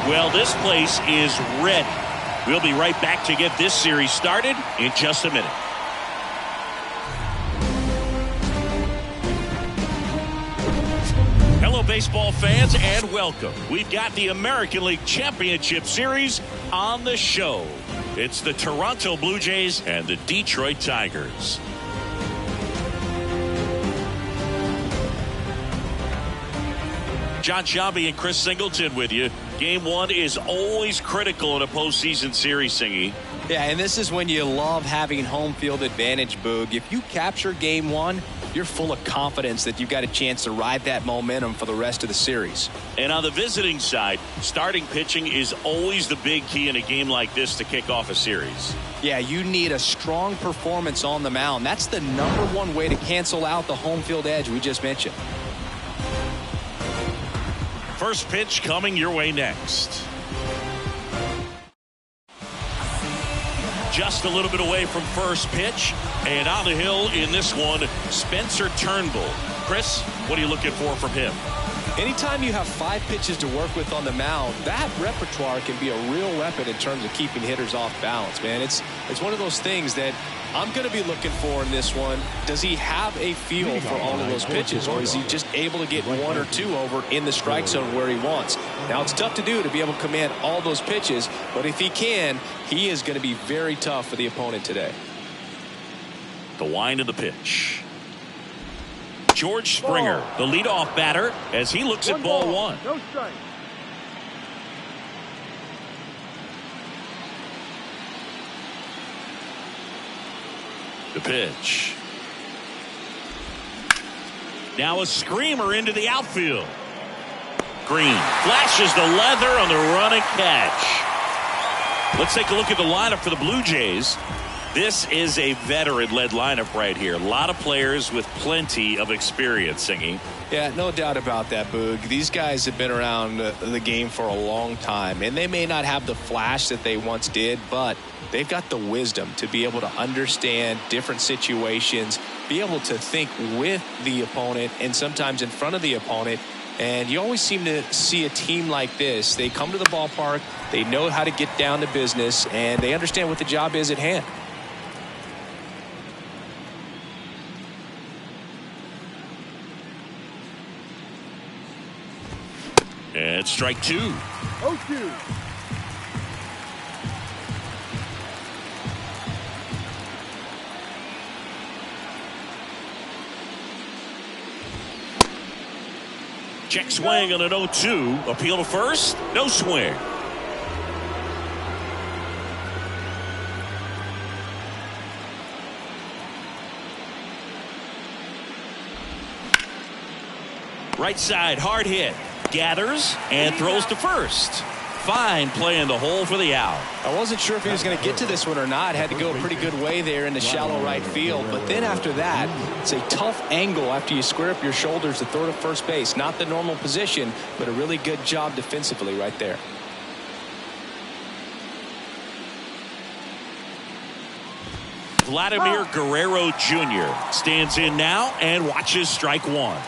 Well, this place is ready. We'll be right back to get this series started in just a minute. Hello, baseball fans, and welcome. We've got the American League Championship Series on the show. It's the Toronto Blue Jays and the Detroit Tigers. John Sciambi and Chris Singleton with you. Game one is always critical in a postseason series, Singy. Yeah, and this is when you love having home field advantage, Boog. If you capture game one, you're full of confidence that you've got a chance to ride that momentum for the rest of the series. And on the visiting side, starting pitching is always the big key in a game like this to kick off a series. Yeah, you need a strong performance on the mound. That's the #1 way to cancel out the home field edge we just mentioned. First pitch coming your way next. Just a little bit away from first pitch, and on the hill in this one, Spencer Turnbull. Chris, what are you looking for from him? Anytime you have 5 pitches to work with on the mound, that repertoire can be a real weapon in terms of keeping hitters off balance, man. It's one of those things that I'm going to be looking for in this one. Does he have a feel for all of those pitches, or is he just able to get 1 or 2 over in the strike zone where he wants? Now, it's tough to do to be able to command all those pitches, but if he can, he is going to be very tough for the opponent today. The wind of the pitch. George Springer, the leadoff batter, as he looks at ball 1. No strike. The pitch. Now a screamer into the outfield. Green flashes the leather on the running catch. Let's take a look at the lineup for the Blue Jays. This is a veteran-led lineup right here. A lot of players with plenty of experience, Singy. Yeah, no doubt about that, Boog. These guys have been around the game for a long time, and they may not have the flash that they once did, but they've got the wisdom to be able to understand different situations, be able to think with the opponent and sometimes in front of the opponent. And you always seem to see a team like this. They come to the ballpark, they know how to get down to business, and they understand what the job is at hand. And strike 2. 0-2. Check swing on an 0-2. Appeal to first. No swing. Right side, hard hit. Gathers and throws to first. Fine play in the hole for the out. I wasn't sure if he was going to get to this one or not. Had to go a pretty good way there in the shallow right field. But then after that, it's a tough angle after you square up your shoulders to throw to first base. Not the normal position, but a really good job defensively right there. Vladimir Guerrero Jr. stands in now and watches strike 1.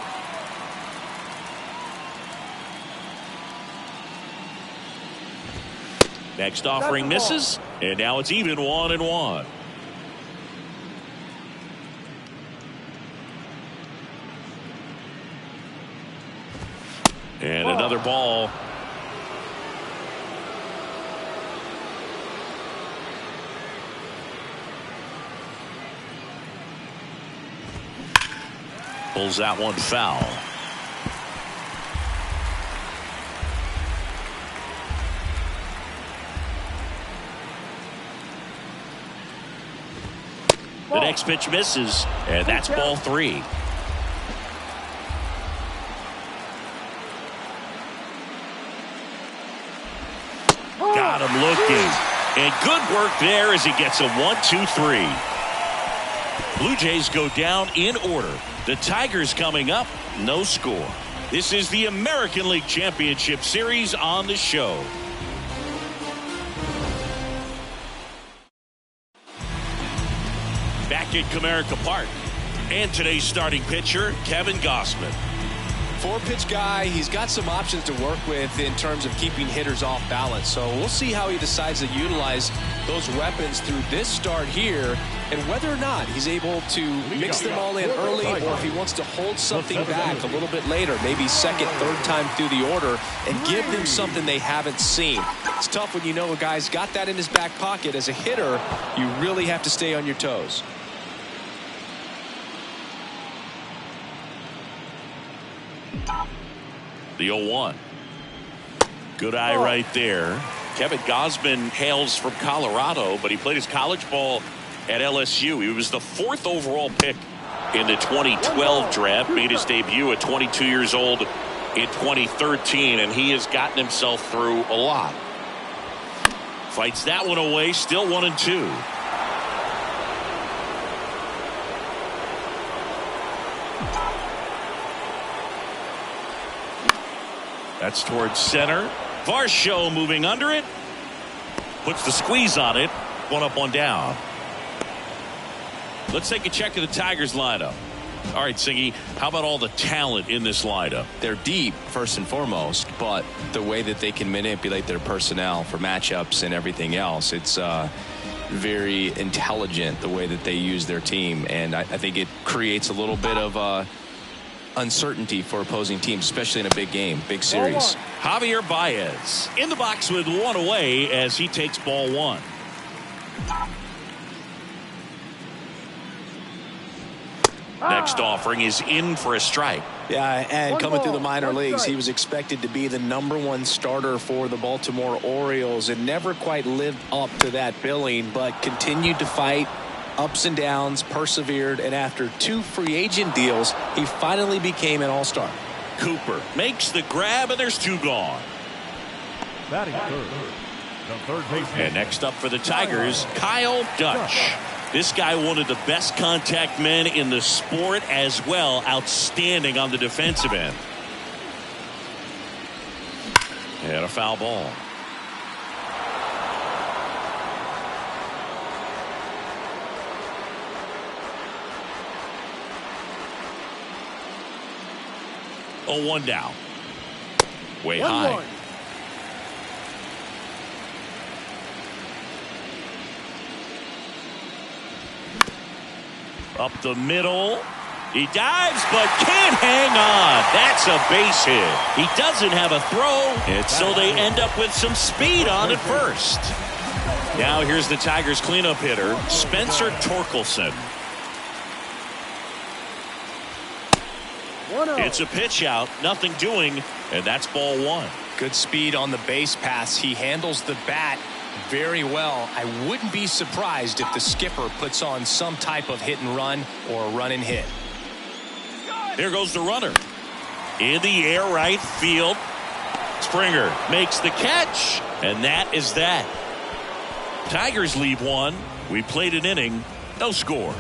Next offering misses, and now it's even 1-1. And another ball. Pulls that one foul. The next pitch misses, and that's ball 3. Got him looking. And good work there as he gets a 1-2-3. Blue Jays go down in order. The Tigers coming up, no score. This is the American League Championship Series on the show. Back at Comerica Park. And today's starting pitcher, Kevin Gausman. 4-pitch guy. He's got some options to work with in terms of keeping hitters off balance. So we'll see how he decides to utilize those weapons through this start here, and whether or not he's able to mix them all in early, or if he wants to hold something back a little bit later, maybe second, third time through the order, and give them something they haven't seen. It's tough when you know a guy's got that in his back pocket. As a hitter, you really have to stay on your toes. The 0-1. Good eye right there. Kevin Gausman hails from Colorado, but he played his college ball at LSU. He was the 4th overall pick in the 2012 draft. Made his debut at 22 years old in 2013, and he has gotten himself through a lot. Fights that one away, still 1-2. That's towards center. Varsho moving under it. Puts the squeeze on it. 1 up, 1 down. Let's take a check of the Tigers lineup. All right, Siggy, how about all the talent in this lineup? They're deep, first and foremost, but the way that they can manipulate their personnel for matchups and everything else, it's very intelligent the way that they use their team. And I think it creates a little bit of uncertainty for opposing teams, especially in a big game, big series. Javier Baez in the box with 1 away as he takes ball 1. Next offering is in for a strike. Yeah, and coming through the minor leagues, he was expected to be the #1 starter for the Baltimore Orioles and never quite lived up to that billing, but continued to fight ups and downs, persevered, and after 2 free agent deals, he finally became an all-star. Cooper makes the grab, and there's 2 gone. Batting third. The third baseman. And next up for the Tigers, Kyle Dutch. This guy, one of the best contact men in the sport as well. Outstanding on the defensive end. And a foul ball. Oh, 1 down. Way high. Up the middle. He dives but can't hang on. That's a base hit. He doesn't have a throw, and so they end up with some speed on at first. Now here's the Tigers cleanup hitter, Spencer Torkelson. It's a pitch out, nothing doing, and that's ball 1. Good speed on the base pass. He handles the bat very well. I wouldn't be surprised if the skipper puts on some type of hit and run or a run and hit. There goes the runner. In the air, right field. Springer makes the catch, and that is that. Tigers lead 1. We played an inning, no score.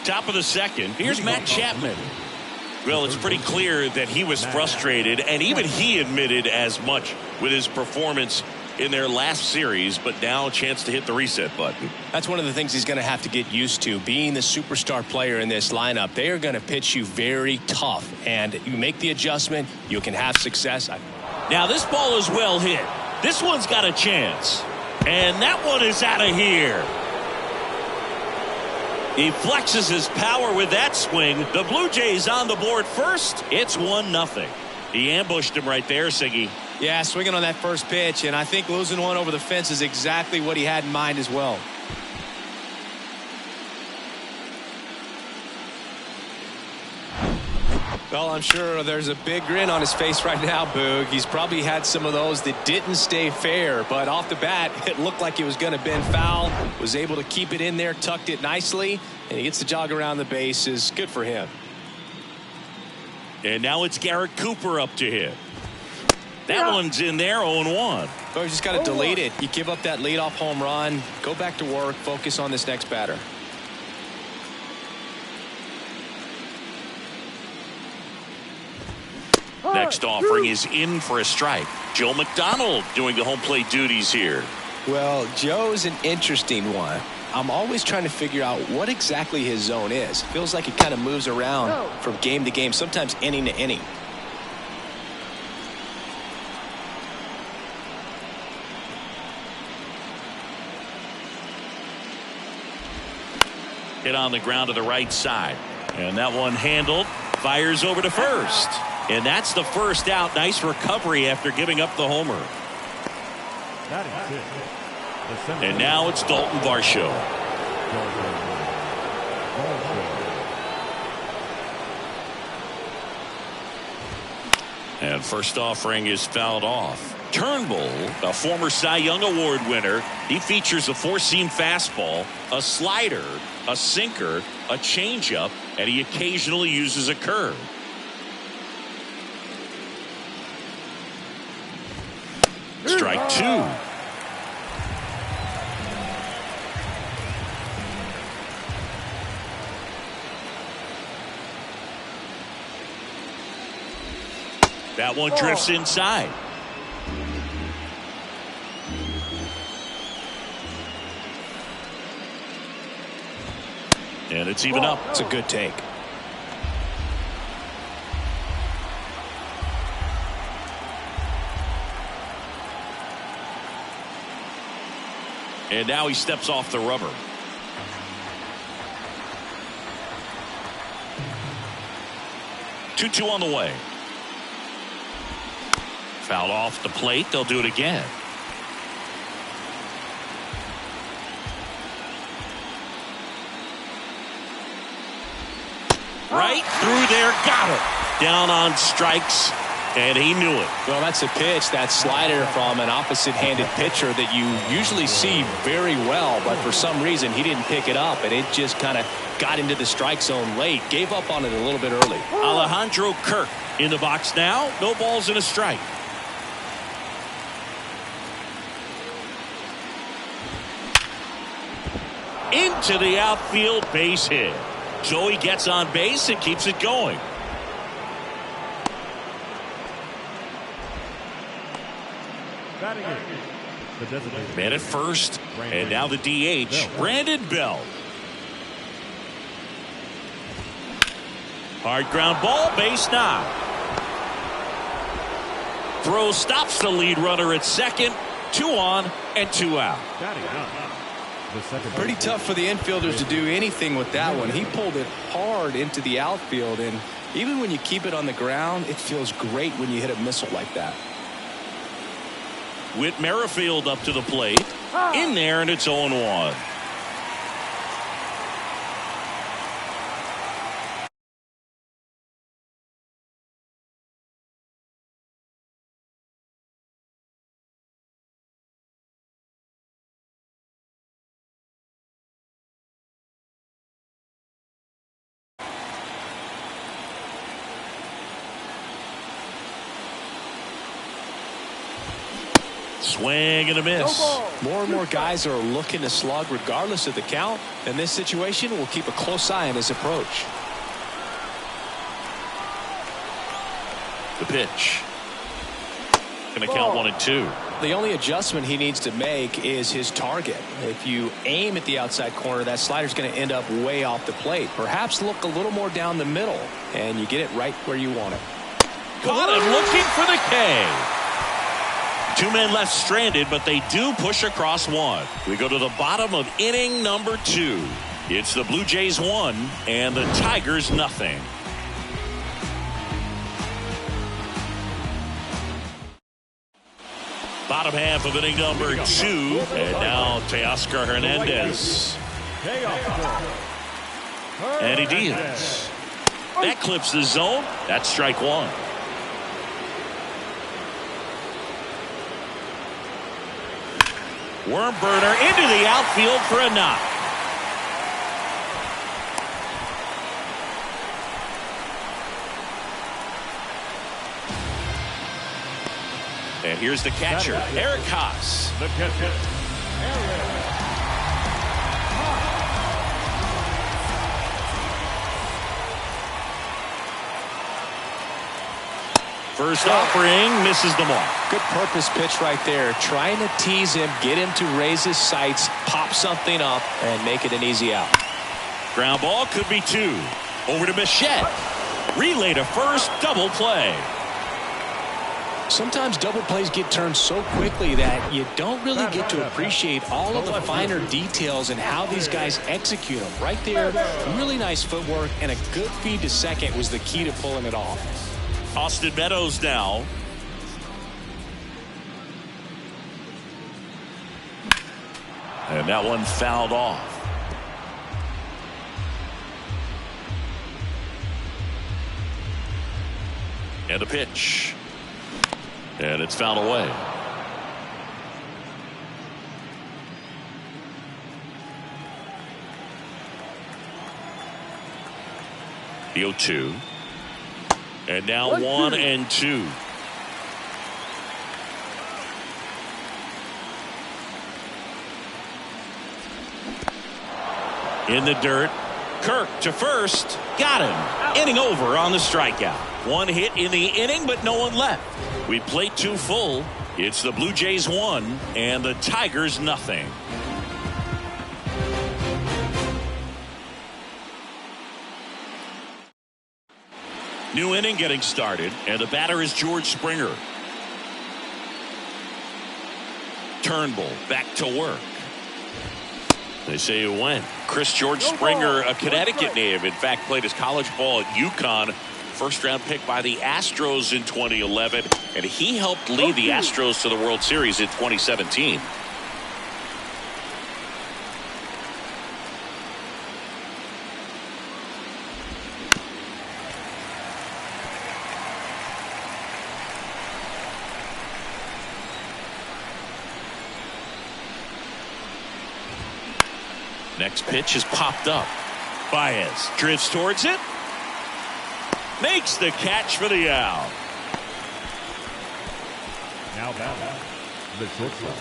Top of the second. Here's Matt Chapman. Well, it's pretty clear that he was frustrated, and even he admitted as much with his performance in their last series, but now a chance to hit the reset button. That's one of the things he's going to have to get used to. Being the superstar player in this lineup, they are going to pitch you very tough, and you make the adjustment, you can have success. Now this ball is well hit. This one's got a chance, and that one is out of here. He flexes his power with that swing. The Blue Jays on the board first. It's 1-0. He ambushed him right there, Siggy. Yeah, swinging on that first pitch, and I think losing one over the fence is exactly what he had in mind as well. Well, I'm sure there's a big grin on his face right now, Boog. He's probably had some of those that didn't stay fair, but off the bat, it looked like it was going to bend foul. Was able to keep it in there, tucked it nicely, and he gets to jog around the bases. Good for him. And now it's Garrett Cooper up to hit. That one's in there, 0-1. But you just got to delete it. You give up that leadoff home run, go back to work, focus on this next batter. Next offering is in for a strike. Joe McDonald doing the home plate duties here. Well, Joe's an interesting one. I'm always trying to figure out what exactly his zone is. Feels like he kind of moves around from game to game, sometimes inning to inning. Hit on the ground to the right side. And that one handled. Fires over to first. And that's the first out. Nice recovery after giving up the homer. And now it's Dalton Varsho. And first offering is fouled off. Turnbull, a former Cy Young Award winner, he features a four-seam fastball, a slider, a sinker, a changeup, and he occasionally uses a curve. Strike two. That one drifts inside. And it's even up. It's a good take. And now he steps off the rubber. Two on the way. Fouled off the plate. They'll do it again. Right through there. Got it. Down on strikes. And he knew it. Well, that's a pitch, that slider from an opposite-handed pitcher that you usually see very well, but for some reason he didn't pick it up, and it just kind of got into the strike zone late. Gave up on it a little bit early. Alejandro Kirk in the box now. No balls and a strike. Into the outfield, base hit. Joey gets on base and keeps it going. Man at first, and now the DH, Brandon Bell. Hard ground ball, base knock. Throw stops the lead runner at second. 2 on and 2 out. Pretty tough for the infielders to do anything with that one. He pulled it hard into the outfield, and even when you keep it on the ground, it feels great when you hit a missile like that. Whit Merrifield up to the plate. In there, and it's 0-1. Swing and a miss. More and more guys are looking to slug regardless of the count. In this situation, we'll keep a close eye on his approach. The pitch. Going to count 1 and 2. The only adjustment he needs to make is his target. If you aim at the outside corner, that slider's going to end up way off the plate. Perhaps look a little more down the middle, and you get it right where you want it. Caught him looking for the K. 2 men left stranded, but they do push across 1. We go to the bottom of inning number 2. It's the Blue Jays 1 and the Tigers nothing. Bottom half of inning number 2, and now Teoscar Hernandez. And he deals. That clips the zone. That's strike 1. Worm burner into the outfield for a knock. And here's the catcher, Eric Haas. The catcher, First offering misses the mark. Good purpose pitch right there. Trying to tease him, get him to raise his sights, pop something up, and make it an easy out. Ground ball could be 2. Over to Bichette. Relay to first, double play. Sometimes double plays get turned so quickly that you don't really get to appreciate all of the finer details and how these guys execute them. Right there, really nice footwork, and a good feed to second was the key to pulling it off. Austin Meadows now. And that one fouled off. And a pitch. And it's fouled away. The 0-2. And now 1-2. In the dirt. Kirk to first. Got him. Inning over on the strikeout. One hit in the inning, but no one left. We played 2 full. It's the Blue Jays 1 and the Tigers nothing. New inning getting started, and the batter is George Springer. Turnbull back to work. They say it went. George Springer, a Connecticut native, in fact played his college ball at UConn. First round pick by the Astros in 2011, and he helped lead the Astros to the World Series in 2017. Next pitch is popped up. Baez drifts towards it. Makes the catch for the out. Now back. The shortstop.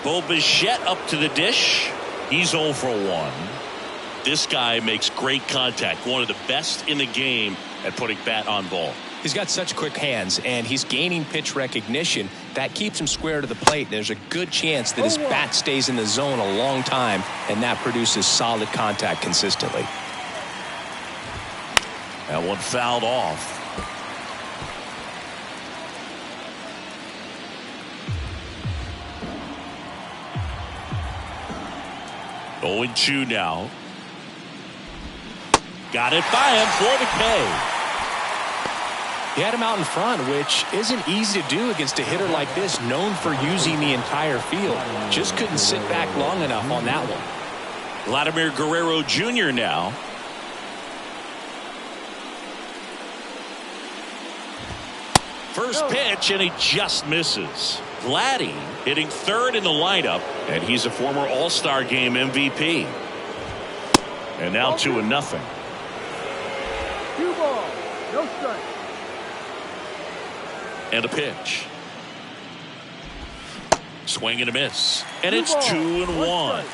Bo Bichette up to the dish. He's 0 for 1. This guy makes great contact. One of the best in the game at putting bat on ball. He's got such quick hands, and he's gaining pitch recognition. That keeps him square to the plate. There's a good chance that his bat stays in the zone a long time, and that produces solid contact consistently. That one fouled off. Oh, 0-2 now. Got it by him for the K. He had him out in front, which isn't easy to do against a hitter like this, known for using the entire field. Just couldn't sit back long enough on that one. Vladimir Guerrero Jr. now. First pitch, and he just misses. Vladdy hitting third in the lineup, and he's a former All-Star Game MVP. And now 2-0. 2 balls, no strike. And a pitch. Swing and a miss. And it's 2-1.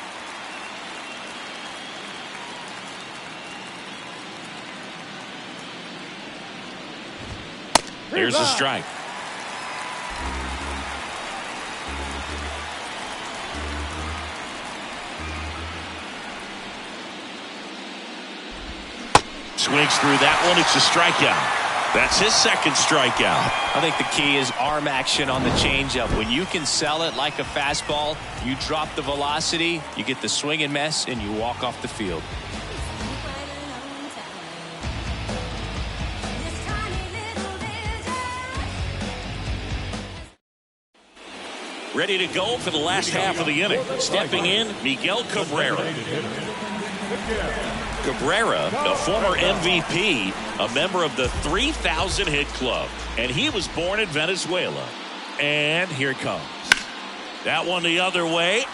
There's a strike. Swings through that one. It's a strikeout. That's his second strikeout. I think the key is arm action on the changeup. When you can sell it like a fastball, you drop the velocity, you get the swing and miss, and you walk off the field. Ready to go for the last half of the inning. Stepping in, Miguel Cabrera. Cabrera, a former MVP, a member of the 3,000 hit club, and he was born in Venezuela. And here it comes. That one the other way.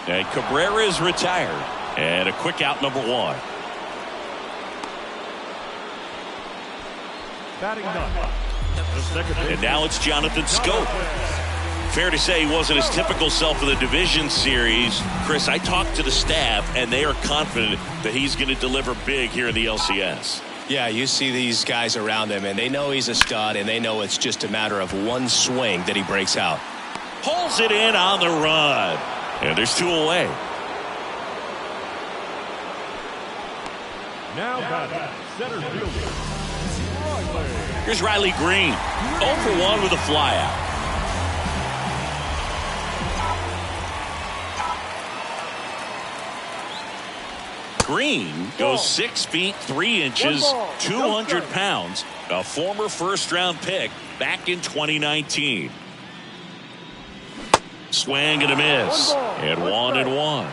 And Cabrera is retired. And a quick out, number 1. Batting ninth. And now it's Jonathan Scope. Fair to say he wasn't his typical self in the division series. Chris, I talked to the staff, and they are confident that he's going to deliver big here in the LCS. Yeah, you see these guys around him, and they know he's a stud, and they know it's just a matter of one swing that he breaks out. Pulls it in on the run. And there's 2 away. Now batting, center fielder. Here's Riley Green. 0 for 1 with a flyout. Green goes 6 feet 3 inches, 200 pounds, a former first-round pick back in 2019. Swing and a miss, and 1-1.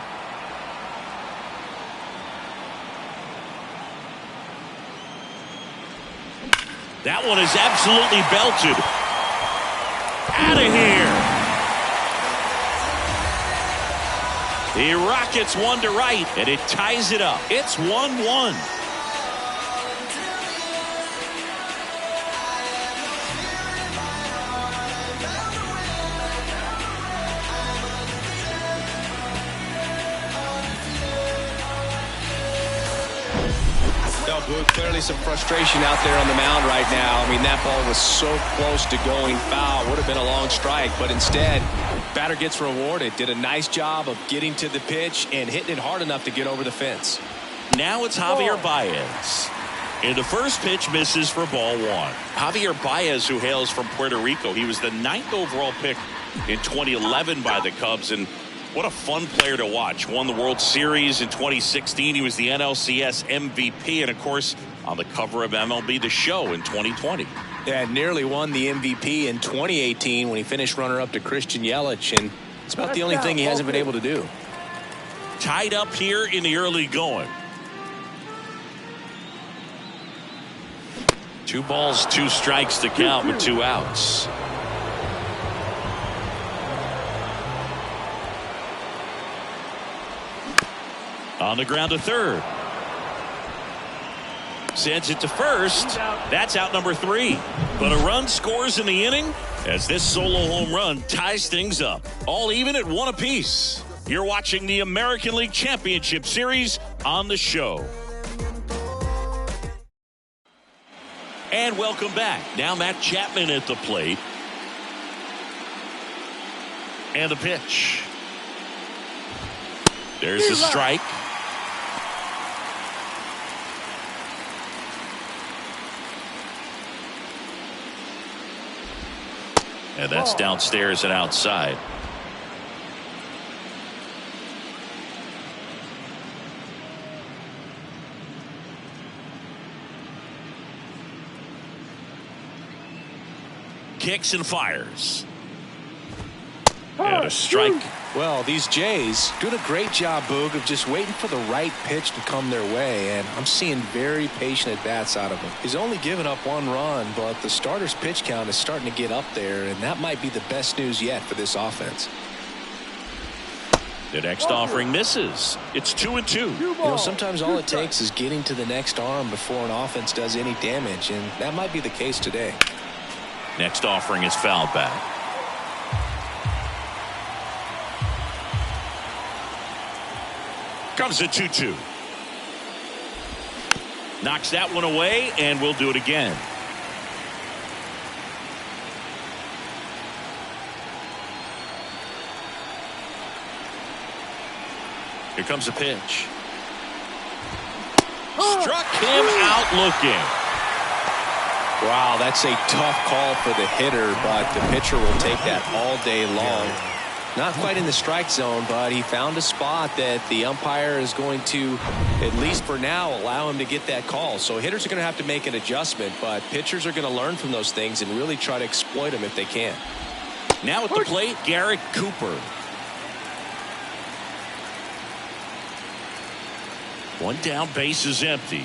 That one is absolutely belted. Out of here. He rockets one to right, and it ties it up. It's 1-1. Clearly some frustration out there on the mound right now. I mean, that ball was so close to going foul. Would have been a long strike, but instead, batter gets rewarded. Did a nice job of getting to the pitch and hitting it hard enough to get over the fence. Now it's Javier Baez. And the first pitch misses for ball 1. Javier Baez, who hails from Puerto Rico, he was the 9th overall pick in 2011 by the Cubs, and what a fun player to watch. Won the World Series in 2016. He was the NLCS MVP, and of course on the cover of MLB The Show in 2020. Yeah, nearly won the MVP in 2018 when he finished runner-up to Christian Yelich, and it's about the only thing he hasn't been able to do. Tied up here in the early going. 2 balls, 2 strikes to count with 2 outs. On the ground to third. Sends it to first. That's out number 3. But a run scores in the inning as this solo home run ties things up. All even at 1 apiece. You're watching the American League Championship Series on The Show. And welcome back. Now Matt Chapman at the plate. And the pitch. There's the strike. And that's downstairs and outside. Kicks and fires. And a strike. Well, these Jays doing a great job, Boog, of just waiting for the right pitch to come their way, and I'm seeing very patient at-bats out of him. He's only given up 1 run, but the starter's pitch count is starting to get up there, and that might be the best news yet for this offense. The next offering misses. It's 2-2. You know, sometimes all it takes is getting to the next arm before an offense does any damage, and that might be the case today. Next offering is fouled back. Comes a 2-2. Knocks that one away, and we'll do it again. Here comes a pitch. Struck him out looking. Wow, that's a tough call for the hitter, but the pitcher will take that all day long. Not quite in the strike zone, but he found a spot that the umpire is going to, at least for now, allow him to get that call. So hitters are going to have to make an adjustment, but pitchers are going to learn from those things and really try to exploit them if they can. Now at the plate, Garrett Cooper. One down, base is empty.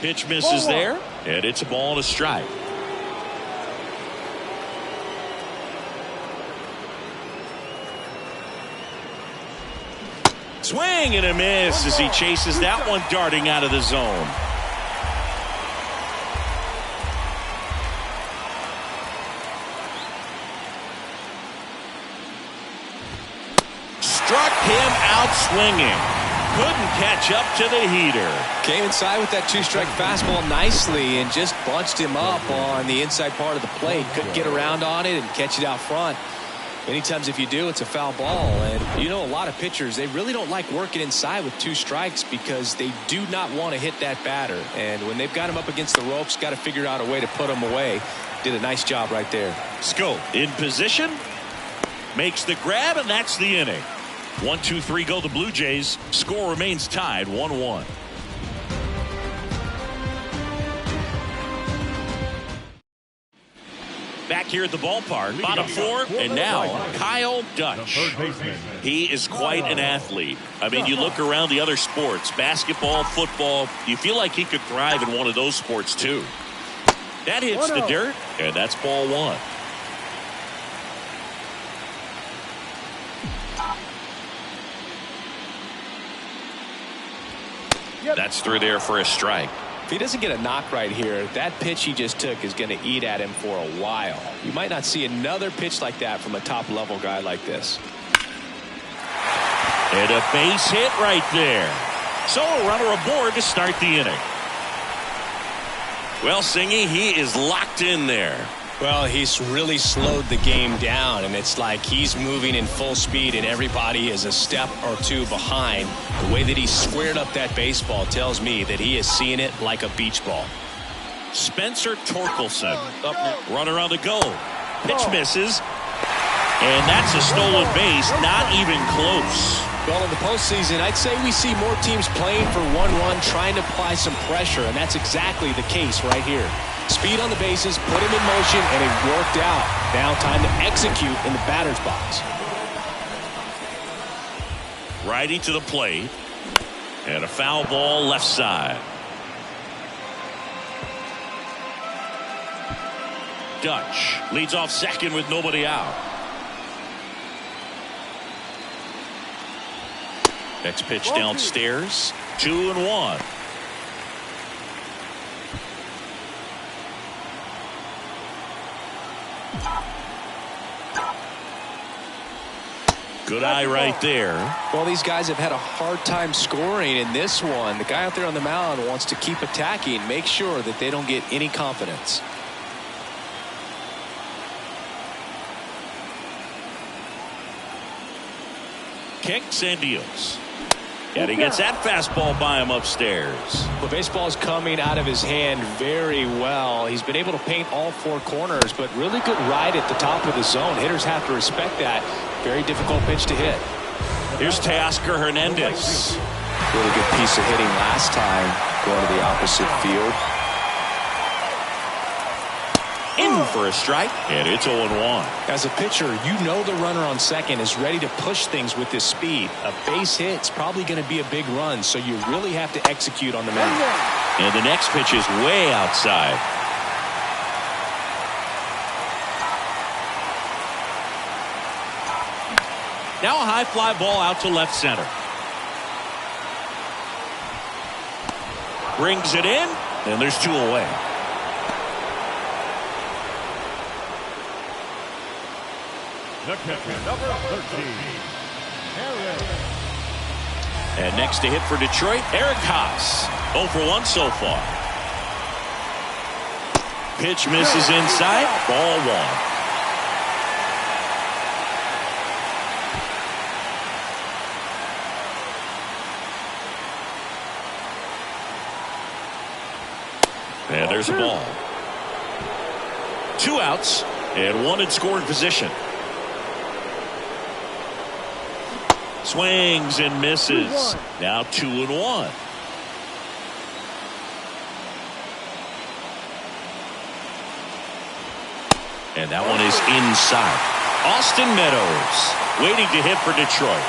Pitch misses there, and it's a ball and a strike. Swing and a miss as he chases that one darting out of the zone. Struck him out swinging. couldn't catch up to the heater. Came inside with that two-strike fastball nicely and just bunched him up on the inside part of the plate. Couldn't get around on it and catch it out front. Many times if you do, it's a foul ball. And you know, a lot of pitchers, they really don't like working inside with two strikes because they do not want to hit that batter. And when they've got him up against the ropes, got to figure out a way to put him away. Did a nice job right there. Schoop in position, makes the grab, and that's the inning. 1-2-3 go the Blue Jays. Score remains tied 1-1. Back here at the ballpark, bottom four, and now Kyle Dutch. He is quite an athlete. I mean, you look around the other sports, basketball, football, you feel like he could thrive in one of those sports too. That hits the dirt, and that's ball one. That's through there for a strike. If he doesn't get a knock right here, that pitch he just took is going to eat at him for a while. You might not see another pitch like that from a top-level guy like this. And a base hit right there. So a runner aboard to start the inning. Well, Singy, he is locked in there. Well, he's really slowed the game down, and it's like he's moving in full speed, and everybody is a step or two behind. The way that he squared up that baseball tells me that he is seeing it like a beach ball. Spencer Torkelson up, runner on the go. Pitch misses, and that's a stolen base, not even close. Well, in the postseason, I'd say we see more teams playing for 1-1, trying to apply some pressure, and that's exactly the case right here. Speed on the bases, put him in motion, and it worked out. Now time to execute in the batter's box. Righty to the plate, and a foul ball left side. Dutch leads off second with nobody out. Next pitch downstairs, 2-1. Good eye right there. Well, these guys have had a hard time scoring in this one. The guy out there on the mound wants to keep attacking, make sure that they don't get any confidence. Kicks and deals. And he gets that fastball by him upstairs. The baseball's coming out of his hand very well. He's been able to paint all four corners, but really good ride at the top of the zone. Hitters have to respect that. Very difficult pitch to hit. Here's Teoscar Hernandez. Really good piece of hitting last time, going to the opposite field. In for a strike, and it's 0-1. As a pitcher, you know the runner on second is ready to push things with this speed. A base hit's probably going to be a big run, so you really have to execute on the mound. And the next pitch is way outside. Now a high fly ball out to left center. Brings it in, and there's two away. The catcher, number 13, Eric. And next to hit for Detroit, Eric Haas. 0 for 1 so far. Pitch misses inside, ball one. And there's a ball. 2 outs, and 1 in scoring position. Swings and misses. Now 2-1. And that one is inside. Austin Meadows waiting to hit for Detroit.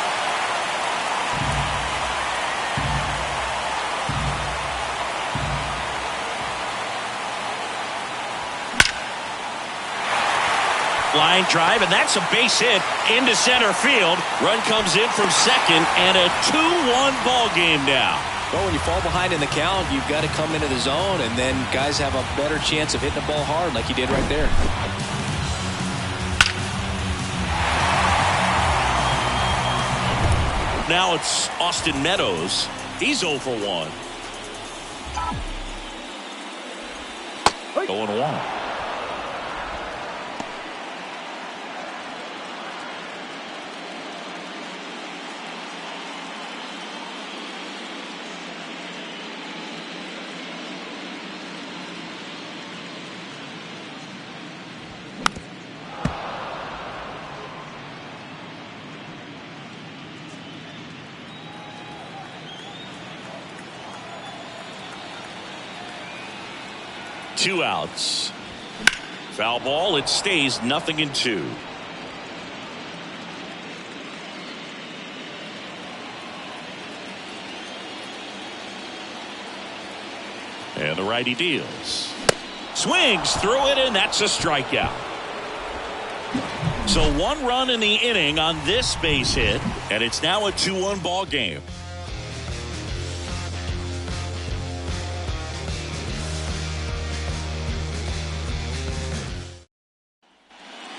Line drive, and that's a base hit into center field. Run comes in from second, and a 2-1 ball game now. Well, when you fall behind in the count, you've got to come into the zone, and then guys have a better chance of hitting the ball hard like you did right there. Up now it's Austin Meadows. He's 0 for 1. Going 1. Two outs. Foul ball. It stays 0-2. And the righty deals. Swings through it, and that's a strikeout. So 1 run in the inning on this base hit, and it's now a 2-1 ball game.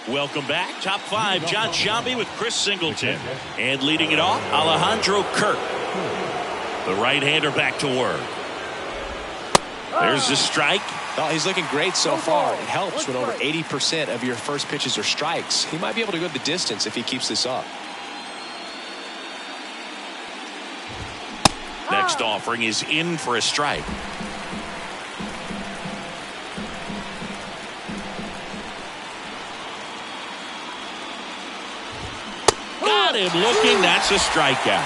Welcome back. Top 5, John Sciambi with Chris Singleton. And leading it off, Alejandro Kirk. The right-hander back to work. There's the strike. Oh, he's looking great so far. It helps when over 80% of your first pitches are strikes. He might be able to go the distance if he keeps this up. Next offering is in for a strike. Got him looking. That's a strikeout.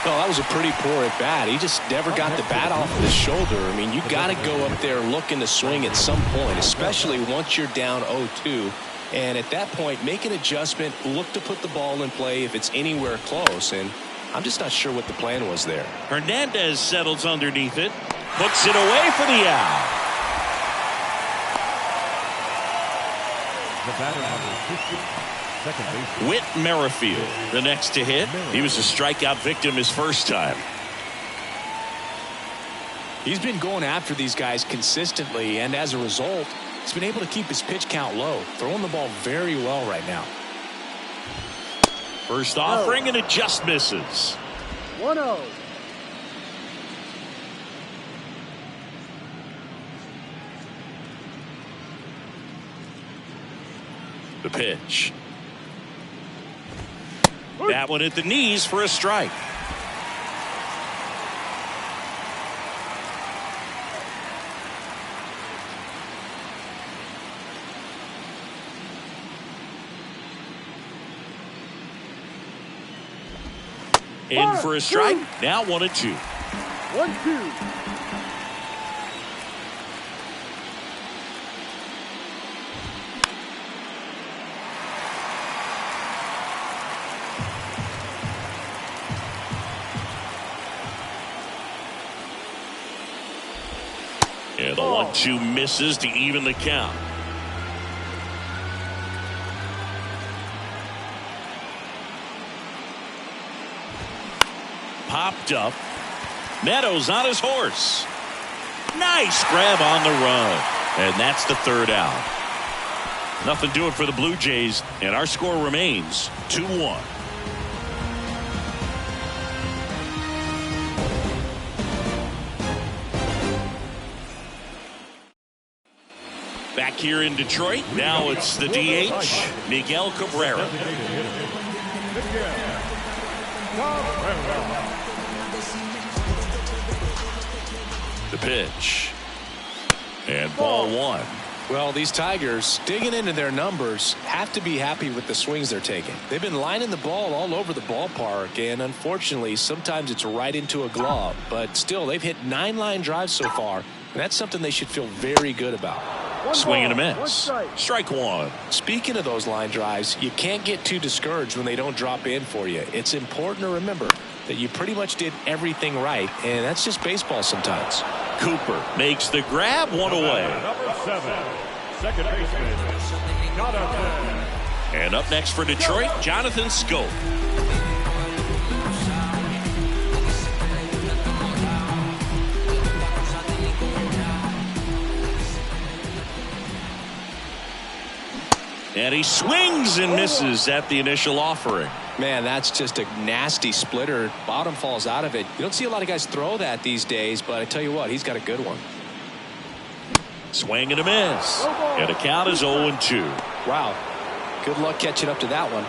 Oh, that was a pretty poor at bat. He just never got the bat off of his shoulder. I mean, you got to go up there looking to swing at some point, especially once you're down 0-2. And at that point, make an adjustment, look to put the ball in play if it's anywhere close. And I'm just not sure what the plan was there. Hernandez settles underneath it, puts it away for the out. The batter number 50. Second base. Whit Merrifield, the next to hit. He was a strikeout victim his first time. He's been going after these guys consistently, and as a result, he's been able to keep his pitch count low, throwing the ball very well right now. First offering, and it just misses. 1-0. The pitch. That one at the knees for a strike. In for a strike. Now 1-2. 1-2. And the 1-2 misses to even the count. Popped up. Meadows on his horse. Nice grab on the run. And that's the third out. Nothing doing for the Blue Jays, and our score remains 2-1. Back here in Detroit, now it's the DH, Miguel Cabrera. The pitch. And ball 1. Well, these Tigers, digging into their numbers, have to be happy with the swings they're taking. They've been lining the ball all over the ballpark, and unfortunately, sometimes it's right into a glove. But still, they've hit 9 line drives so far, and that's something they should feel very good about. Swing and a miss. Strike 1. Speaking of those line drives, you can't get too discouraged when they don't drop in for you. It's important to remember that you pretty much did everything right, and that's just baseball sometimes. Cooper makes the grab, 1 away. Number 7, second baseman, Jonathan. And up next for Detroit, Jonathan Schoop. And he swings and misses at the initial offering. Man, that's just a nasty splitter. Bottom falls out of it. You don't see a lot of guys throw that these days, but I tell you what, he's got a good one. Swing and a miss. And the count is 0-2. Wow. Good luck catching up to that one.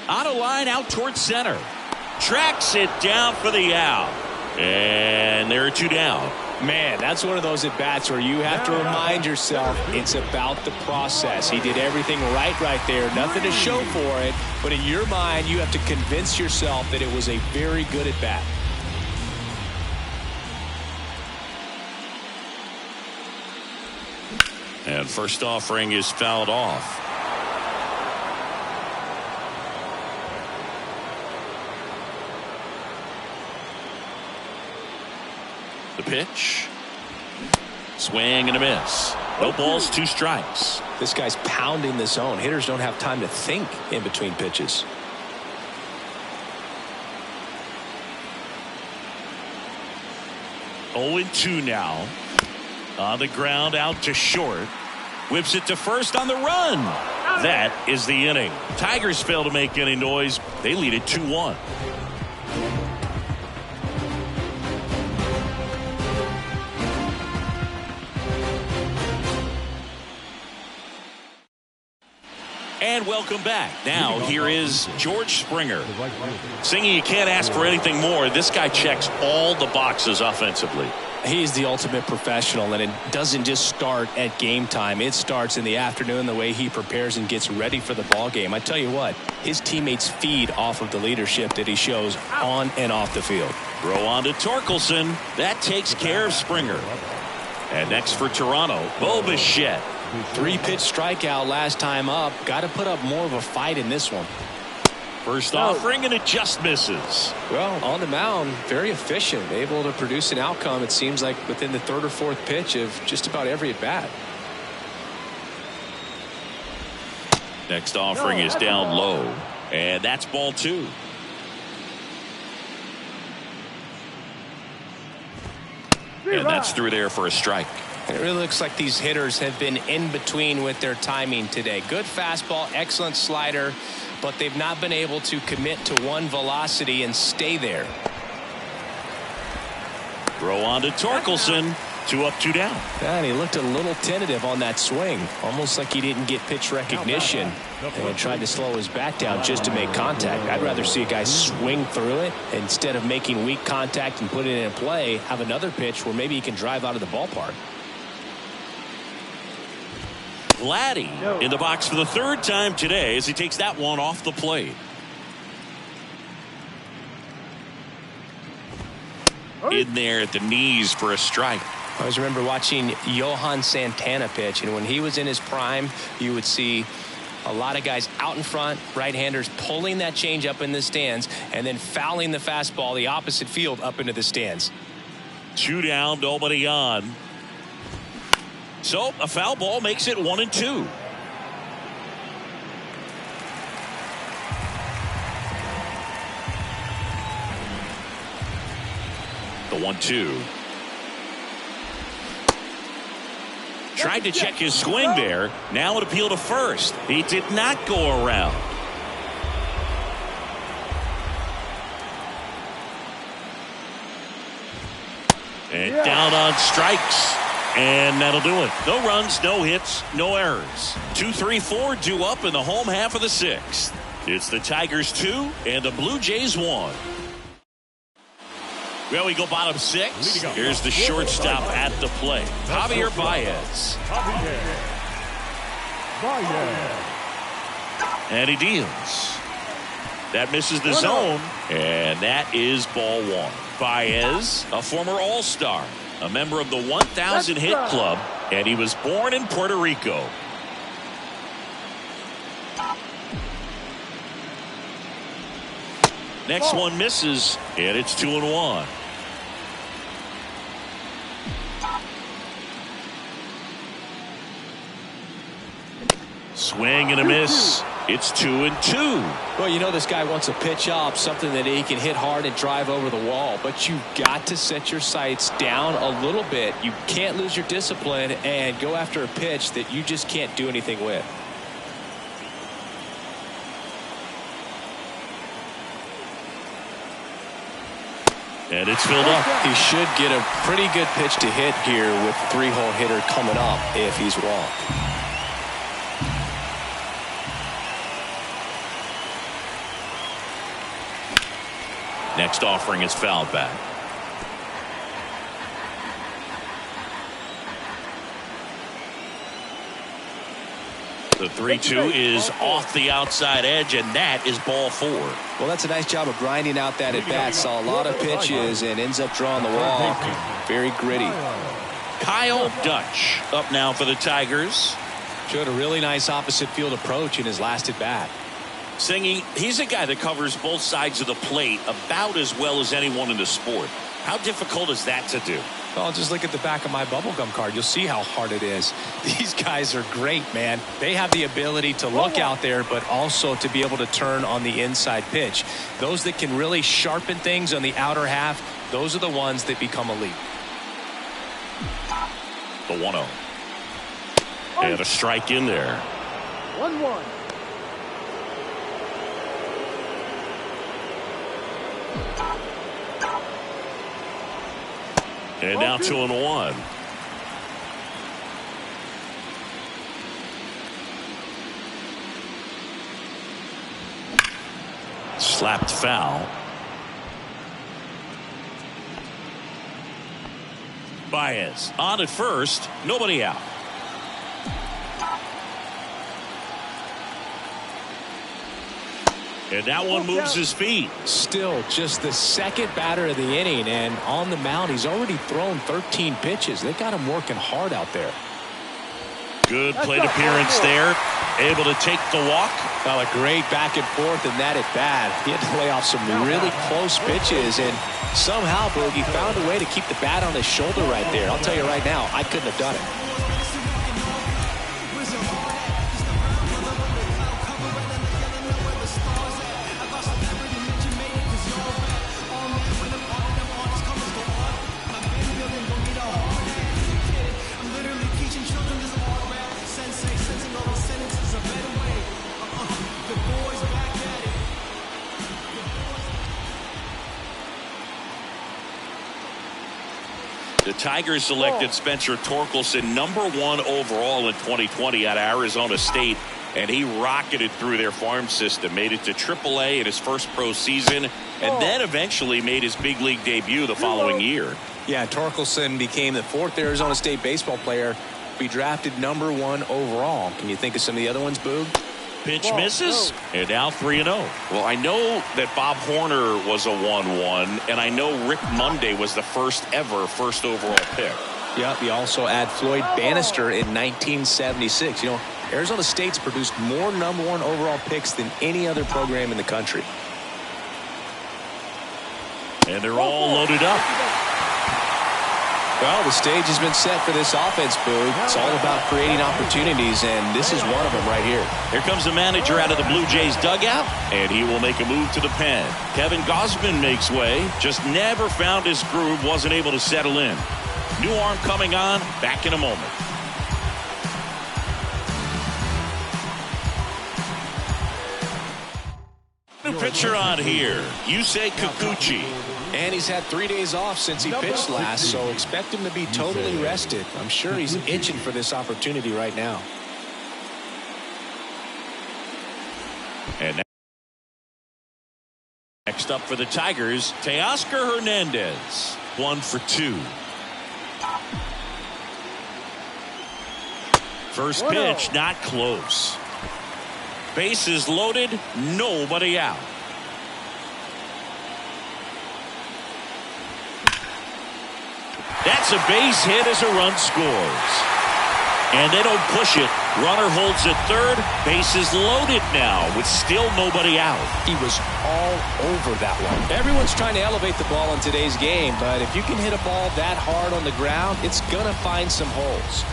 On a line out towards center. Tracks it down for the out. And there are 2 down. Man, that's one of those at-bats where you have to remind yourself it's about the process. He did everything right there. Nothing to show for it. But in your mind, you have to convince yourself that it was a very good at-bat. And first offering is fouled off. The pitch. Swing and a miss. No balls, 2 strikes. This guy's pounding the zone. Hitters don't have time to think in between pitches. Oh, 2 now. On the ground, out to short. Whips it to first on the run. That is the inning. Tigers fail to make any noise. They lead it 2-1. And welcome back. Now here is George Springer. Singing, you can't ask for anything more. This guy checks all the boxes offensively. He's the ultimate professional, and it doesn't just start at game time. It starts in the afternoon, the way he prepares and gets ready for the ball game. I tell you what, his teammates feed off of the leadership that he shows on and off the field. Throw on to Torkelson. That takes care of Springer. And next for Toronto, Bo Bichette. 3-pitch strikeout last time up. Got to put up more of a fight in this one. First offering, and it just misses. Well, on the mound, very efficient, able to produce an outcome, it seems like, within the 3rd or 4th pitch of just about every at bat. Next offering is down low, and that's ball 2. And that's through there for a strike. It really looks like these hitters have been in between with their timing today. Good fastball, excellent slider, but they've not been able to commit to one velocity and stay there. Throw on to Torkelson. 2 up, 2 down. And he looked a little tentative on that swing, almost like he didn't get pitch recognition and tried to slow his bat down just to make contact. I'd rather see a guy swing through it instead of making weak contact and put it in play, have another pitch where maybe he can drive out of the ballpark. Vladdy in the box for the 3rd time today as he takes that one off the plate. In there at the knees for a strike. I always remember watching Johan Santana pitch, and when he was in his prime, you would see a lot of guys out in front, right-handers pulling that change up in the stands and then fouling the fastball the opposite field up into the stands. 2 down, nobody on. So a foul ball makes it 1-2. The 1-2. Tried to check his swing there. Now an appeal to first. He did not go around. And down on strikes. And that'll do it. No runs, no hits, no errors. 2, 3, 4 due up in the home half of the 6th. It's the Tigers 2 and the Blue Jays 1. Well, we go bottom 6. Here's the shortstop at the plate, Javier Baez. And he deals. That misses the zone, and that is ball 1. Baez, a former All-Star, a member of the 1,000 hit club, and he was born in Puerto Rico. Next one misses, and it's 2-1. Swing and a miss. It's 2-2. Well, you know this guy wants a pitch up, something that he can hit hard and drive over the wall. But you've got to set your sights down a little bit. You can't lose your discipline and go after a pitch that you just can't do anything with. And it's filled up. He should get a pretty good pitch to hit here with the 3-hole hitter coming up if he's wrong. Next offering is fouled back. The 3-2 is off the outside edge, and that is ball 4. Well, that's a nice job of grinding out that at-bat. Saw a lot of pitches and ends up drawing the walk. Very gritty. Kyle Dutch up now for the Tigers. Showed a really nice opposite field approach in his last at-bat. Singy, he's a guy that covers both sides of the plate about as well as anyone in the sport. How difficult is that to do? Well, just look at the back of my bubblegum card. You'll see how hard it is. These guys are great, man. They have the ability to look out there, but also to be able to turn on the inside pitch. Those that can really sharpen things on the outer half, those are the ones that become elite. The 1-0. And a strike in there. 1-1. And now 2-1. Slapped foul. Baez on at first, nobody out. And that one moves his feet. Still just the second batter of the inning, and on the mound he's already thrown 13 pitches. They got him working hard out there. Good plate appearance there. Able to take the walk. Well, a great back and forth in that at bat. He had to lay off some really close pitches, and somehow Boogie found a way to keep the bat on his shoulder right there. I'll tell you right now, I couldn't have done it. The Tigers selected Spencer Torkelson #1 overall in 2020 out of Arizona State, and he rocketed through their farm system, made it to AAA in his first pro season, and then eventually made his big league debut the following year. Yeah, Torkelson became the 4th Arizona State baseball player to be drafted #1 overall. Can you think of some of the other ones, Boog? Pitch misses, and now 3-0. Well, I know that Bob Horner was a 1-1, and I know Rick Monday was the first overall pick. Yep, you also add Floyd Bannister in 1976. You know, Arizona State's produced more #1 overall picks than any other program in the country. And they're all loaded up. Well, the stage has been set for this offense, Boog. It's all about creating opportunities, and this is one of them right here. Here comes the manager out of the Blue Jays dugout, and he will make a move to the pen. Kevin Gausman makes way, just never found his groove, wasn't able to settle in. New arm coming on, back in a moment. New pitcher on here, Yusei Kikuchi. And he's had 3 days off since he pitched last, so expect him to be totally rested. I'm sure he's itching for this opportunity right now. And next up for the Tigers, Teoscar Hernandez, 1 for 2. First pitch, not close. Bases loaded, nobody out. That's a base hit as a run scores. And they don't push it. Runner holds at third. Bases loaded now with still nobody out. He was all over that one. Everyone's trying to elevate the ball in today's game, but if you can hit a ball that hard on the ground, it's going to find some holes.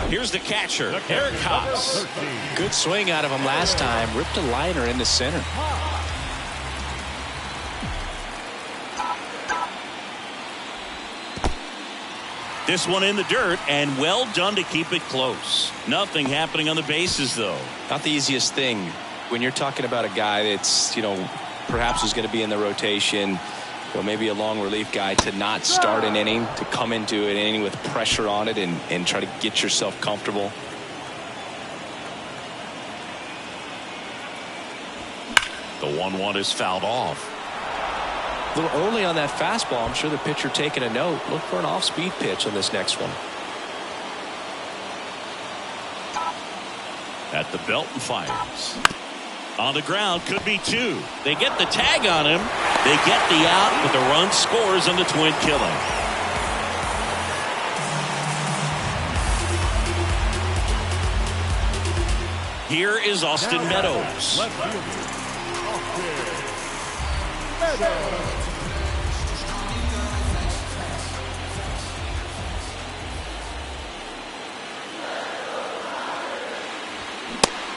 Here's the catcher, Eric Haas. Good swing out of him last time. Ripped a liner in the center. This one in the dirt, and well done to keep it close. Nothing happening on the bases, though. Not the easiest thing when you're talking about a guy that's, perhaps is going to be in the rotation, maybe a long relief guy, to not start an inning, to come into an inning with pressure on it and try to get yourself comfortable. The 1-1 is fouled off. A little early on that fastball. I'm sure the pitcher taking a note. Look for an off-speed pitch on this next one. At the belt and fires. On the ground, could be 2. They get the tag on him. They get the out, but the run scores on the twin killing. Here is Austin Meadows. Left fielder, Austin Meadows.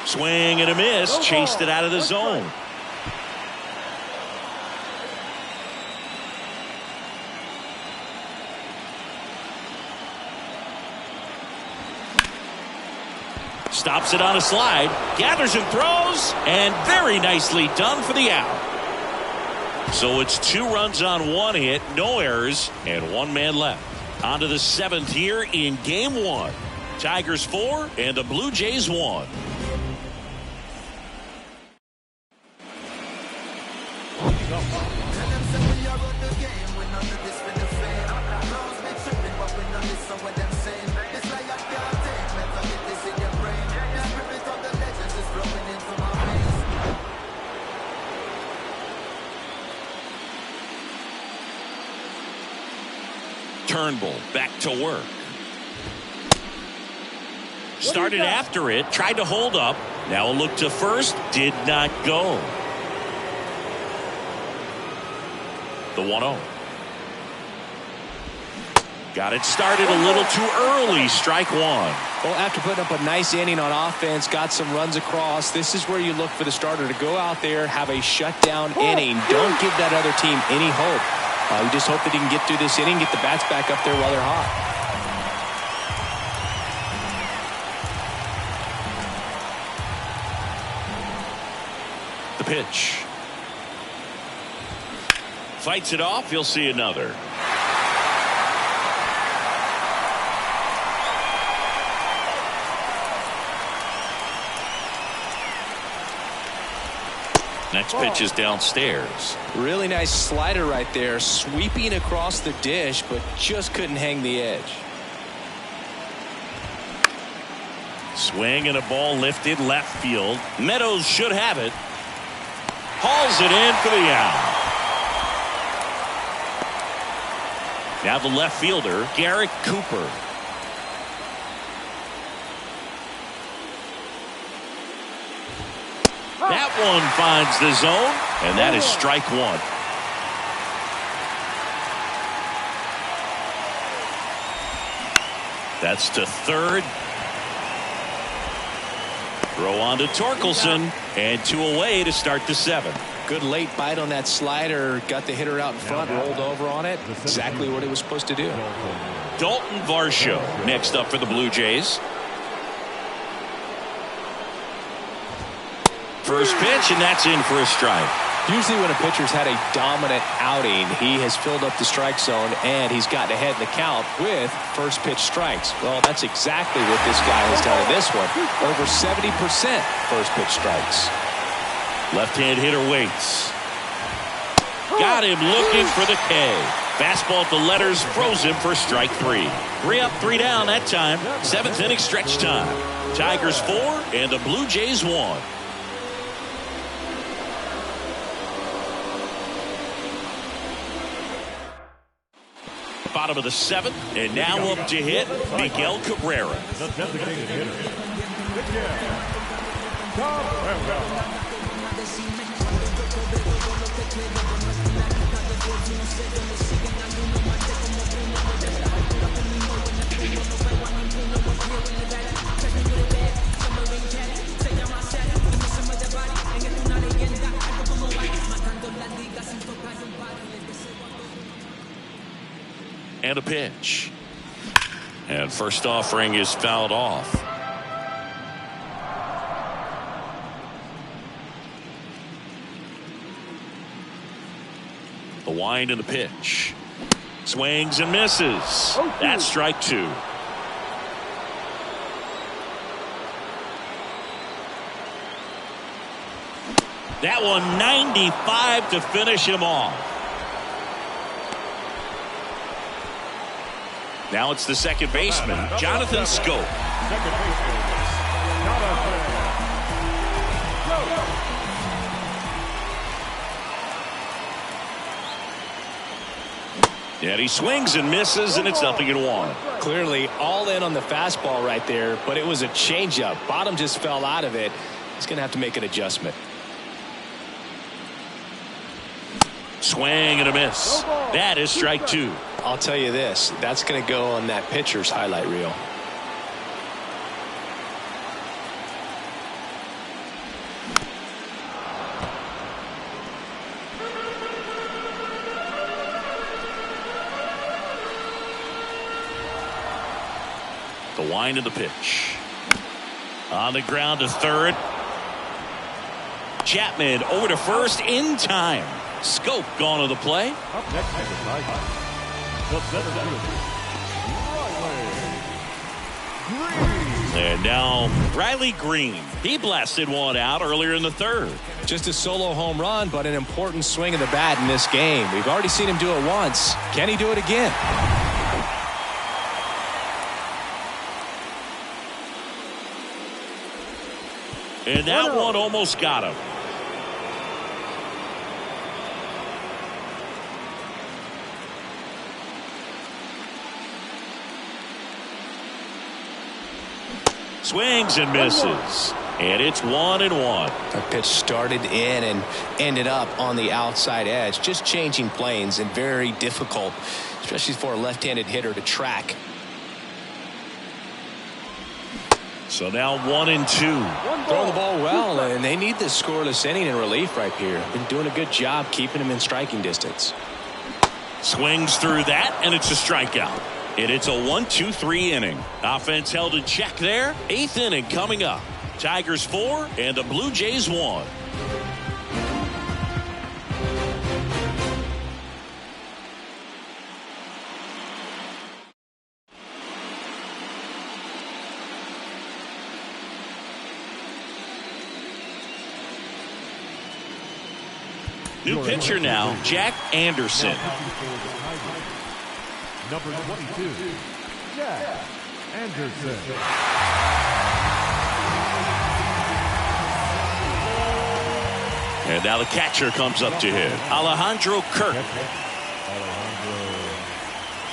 Swing and a miss. Chased it out of the zone. Stops it on a slide. Gathers and throws. And very nicely done for the out. So it's 2 runs on 1 hit. No errors. And 1 man left. On to the 7th here in game 1. Tigers 4 and the Blue Jays 1. Turnbull back to work. Started after it, tried to hold up. Now a look to first, did not go. The 1-0. Got it started a little too early. Strike 1. Well, after putting up a nice inning on offense, got some runs across, this is where you look for the starter to go out there, have a shutdown inning. Don't give that other team any hope. You just hope that he can get through this inning, get the bats back up there while they're hot. The pitch. Fights it off. You'll see another. Next pitch is downstairs. Really nice slider right there, sweeping across the dish, but just couldn't hang the edge. Swing and a ball lifted left field. Meadows should have it. Hauls it in for the out. Now the left fielder, Garrett Cooper. That one finds the zone, and that is strike 1. That's to third. Throw on to Torkelson, and 2 away to start the 7th. Good late bite on that slider. Got the hitter out in front, rolled over on it. Exactly what it was supposed to do. Dalton Varsho next up for the Blue Jays. First pitch, and that's in for a strike. Usually when a pitcher's had a dominant outing, he has filled up the strike zone and he's gotten ahead in the count with first pitch strikes. Well, that's exactly what this guy has done in this one. Over 70% first pitch strikes. Left-hand hitter waits. Got him looking for the K. Fastball at the letters, froze him for strike 3. 3 up, 3 down that time. 7th inning stretch time. Tigers 4 and the Blue Jays 1. Bottom of the 7th, and now up to hit Miguel Cabrera. The designated hitter, Miguel Cabrera. And a pitch. And first offering is fouled off. The wind and the pitch. Swings and misses. That's strike two. That one 95 to finish him off. Now it's the second baseman, Jonathan Scope. Second baseman, Jonathan Scope. Yeah, he swings and misses, and it's 0-1. Clearly all in on the fastball right there, but it was a changeup. Bottom just fell out of it. He's going to have to make an adjustment. Swing and a miss. That is strike two. I'll tell you this, that's going to go on that pitcher's highlight reel. The wind of the pitch. On the ground to third. Chapman over to first in time. Scope gone to the play. Up next is the center fielder, And now Riley Green. He blasted one out earlier in the third. Just a solo home run, but an important swing of the bat in this game. We've already seen him do it once. Can he do it again? And that one almost got him. Swings and misses. And it's 1-1. That pitch started in and ended up on the outside edge. Just changing planes and very difficult, especially for a left-handed hitter to track. So now 1-2. Throwing the ball well, and they need this scoreless inning in relief right here. Been doing a good job keeping him in striking distance. Swings through that, and it's a strikeout. And it's a 1-2-3 inning. Offense held in check there. 8th inning coming up. Tigers 4 and the Blue Jays 1. New pitcher now, Jack Anderson. number 22, Jack Anderson. And now the catcher comes up to him, Alejandro Kirk.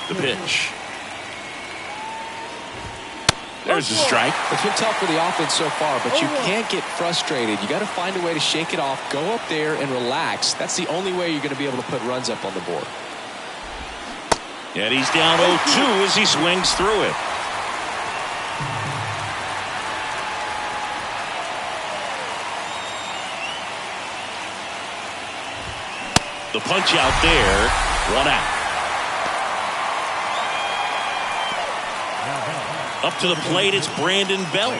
The pitch. There's a strike. It's been tough for the offense so far, but you can't get frustrated. You got to find a way to shake it off, go up there and relax. That's the only way you're going to be able to put runs up on the board. And he's down 0-2 as he swings through it. The punch out there, 1 out. Up to the plate, it's Brandon Belt.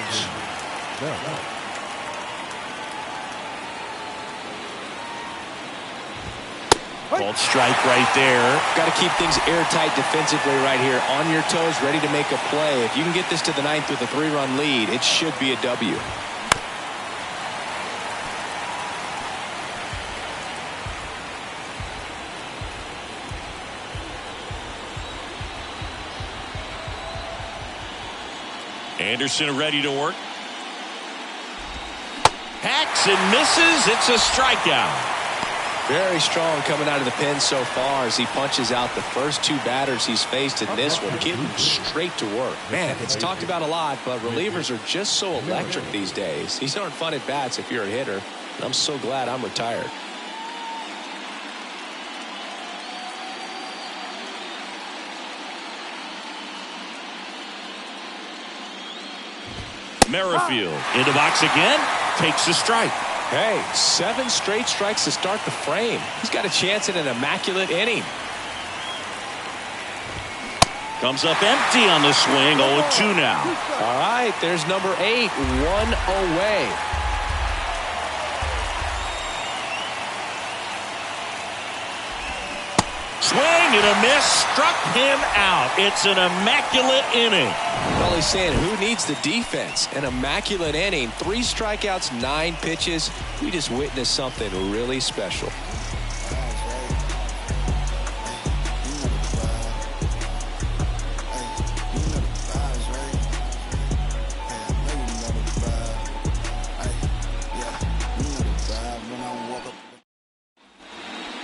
Called strike right there. Got to keep things airtight defensively right here. On your toes, ready to make a play. If you can get this to the 9th with a 3-run lead, it should be a W. Anderson ready to work. Hacks and misses. It's a strikeout. Very strong coming out of the pen so far as he punches out the first 2 batters he's faced in this one, getting straight to work. Man, it's talked about a lot, but relievers are just so electric these days. These aren't fun at bats if you're a hitter, and I'm so glad I'm retired. Merrifield into box again, takes a strike. Hey, 7 straight strikes to start the frame. He's got a chance at an immaculate inning. Comes up empty on the swing. 0-2 now. All right, there's number 8, 1 away. Swing and a miss. Struck him out. It's an immaculate inning. Well, he's saying who needs the defense? An immaculate inning. 3 strikeouts, 9 pitches. We just witnessed something really special.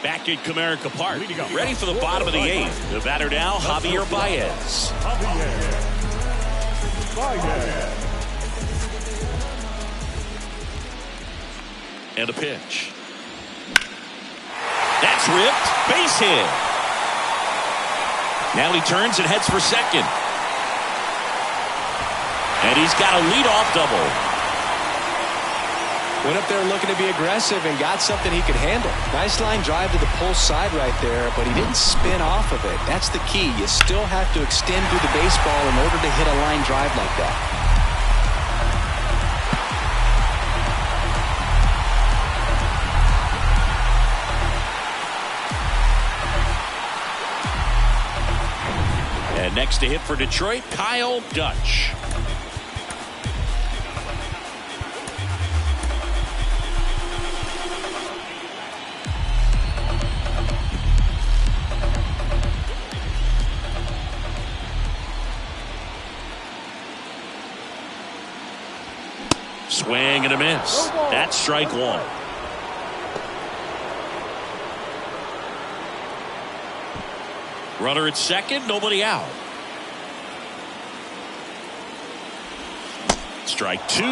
Back at Comerica Park, ready for the bottom of the 8th. The batter now, Javier Baez. And a pitch. That's ripped. Base hit. Now he turns and heads for second. And he's got a leadoff double. Went up there looking to be aggressive and got something he could handle. Nice line drive to the pull side right there, but he didn't spin off of it. That's the key. You still have to extend through the baseball in order to hit a line drive like that. And next to hit for Detroit, Kyle Dutch. Swing and a miss. That's strike 1. Runner at second, nobody out. Strike 2.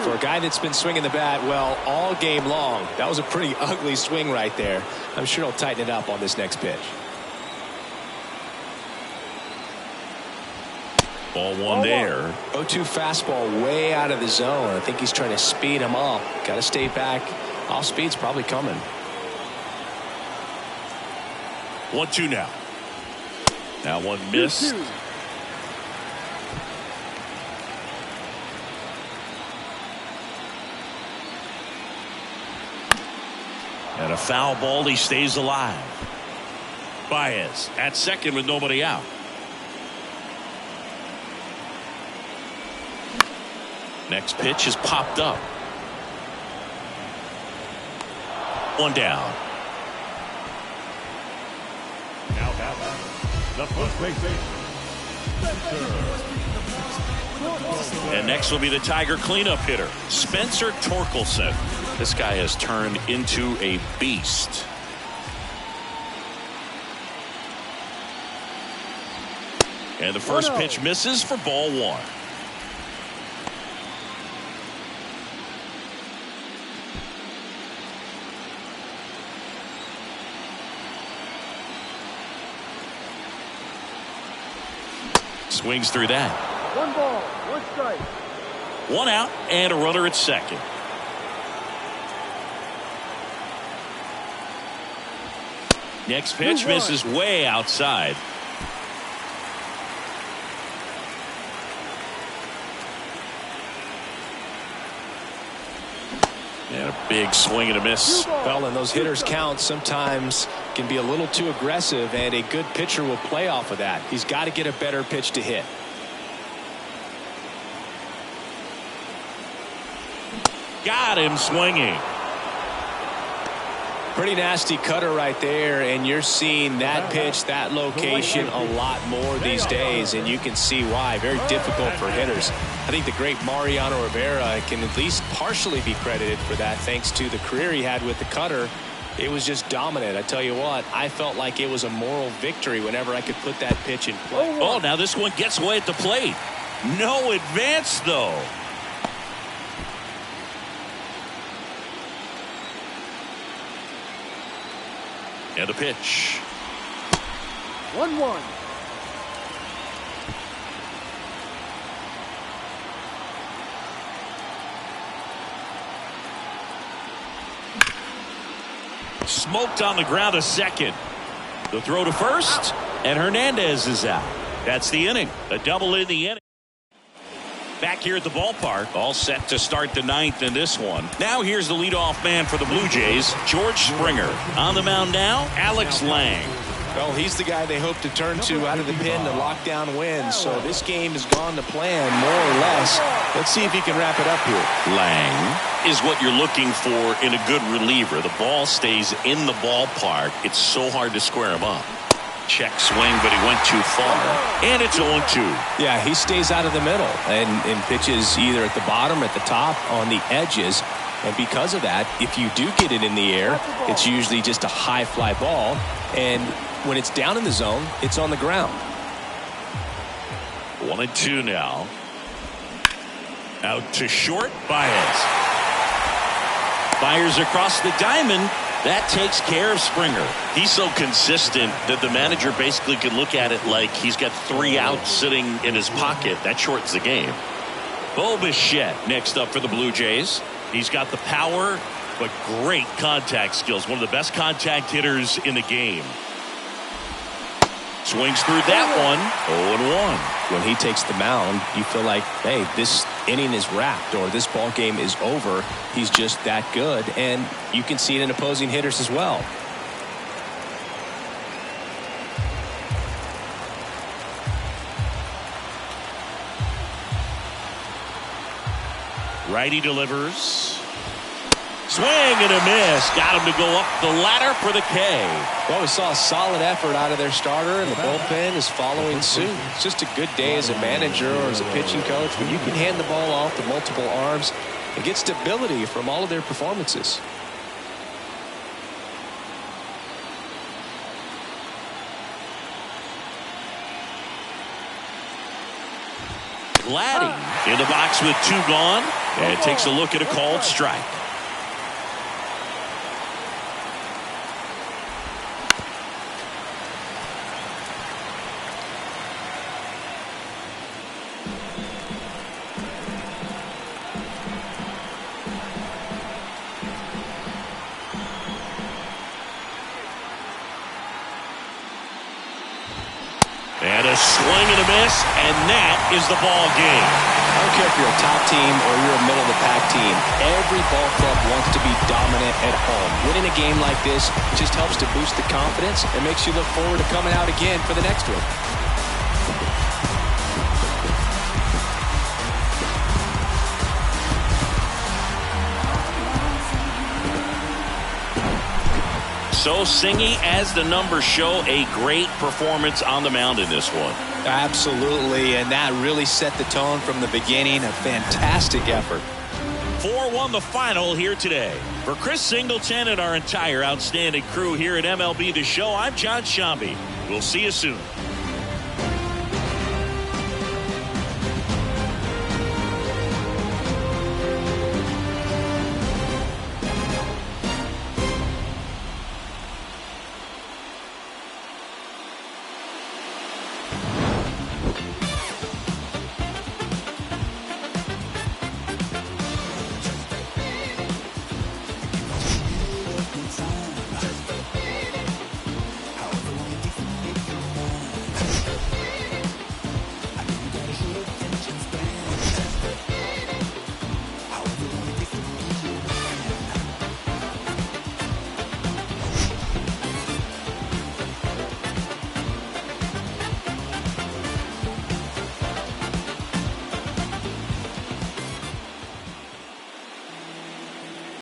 For a guy that's been swinging the bat, well, all game long, that was a pretty ugly swing right there. I'm sure he'll tighten it up on this next pitch. Ball 1 there. 0-2 fastball way out of the zone. I think he's trying to speed him up. Got to stay back. Off speed's probably coming. 1-2 now. Now one missed. And a foul ball. He stays alive. Baez at second with nobody out. Next pitch is popped up. 1 down. Now batting, the first baseman, Spencer. And next will be the Tiger cleanup hitter, Spencer Torkelson. This guy has turned into a beast. And the first pitch misses for ball 1. Swings through that. 1 ball, 1 strike. 1 out and a runner at second. Next pitch misses way outside. And a big swing and a miss. Well, and those hitters count sometimes can be a little too aggressive, and a good pitcher will play off of that. He's got to get a better pitch to hit. Got him swinging. Pretty nasty cutter right there, and you're seeing that pitch, that location a lot more these days, and you can see why. Very difficult for hitters. I think the great Mariano Rivera can at least partially be credited for that, thanks to the career he had with the cutter. It was just dominant. I tell you what, I felt like it was a moral victory whenever I could put that pitch in play. Oh, now this one gets away at the plate. No advance, though. And a pitch. 1-1. Smoked on the ground a second. The throw to first, and Hernandez is out. That's the inning. A double in the inning. Back here at the ballpark, all set to start the ninth in this one. Now here's the leadoff man for the Blue Jays, George Springer. On the mound now, Alex Lang. Well, he's the guy they hope to turn to out of the pen to lock down wins. So this game has gone to plan, more or less. Let's see if he can wrap it up here. Lang is what you're looking for in a good reliever. The ball stays in the ballpark. It's so hard to square him up. Check swing, but he went too far. And it's 0-2. Yeah, he stays out of the middle and pitches either at the bottom or at the top on the edges. And because of that, if you do get it in the air, it's usually just a high fly ball. And when it's down in the zone, it's on the ground. 1-2 now. Out to short, Baez. Fires across the diamond. That takes care of Springer. He's so consistent that the manager basically can look at it like he's got 3 outs sitting in his pocket. That shortens the game. Bo Bichette next up for the Blue Jays. He's got the power, but great contact skills. One of the best contact hitters in the game. Swings through that one. 0-1. When he takes the mound, you feel like, hey, this inning is wrapped or this ball game is over. He's just that good, and you can see it in opposing hitters as well. Righty delivers. Swing and a miss. Got him to go up the ladder for the K. Well, we saw a solid effort out of their starter, and the bullpen is following suit. It's just a good day as a manager or as a pitching coach when you can hand the ball off to multiple arms and get stability from all of their performances. Vladdy in the box with 2 gone, and takes a look at a called strike. And a swing and a miss, and that is the ball game. I don't care if you're a top team or you're a middle-of-the-pack team. Every ball club wants to be dominant at home. Winning a game like this just helps to boost the confidence and makes you look forward to coming out again for the next one. So singy as the numbers show, a great performance on the mound in this one. Absolutely, and that really set the tone from the beginning. A fantastic effort. 4-1 the final here today. For Chris Singleton and our entire outstanding crew here at MLB The Show, I'm John Shambi. We'll see you soon.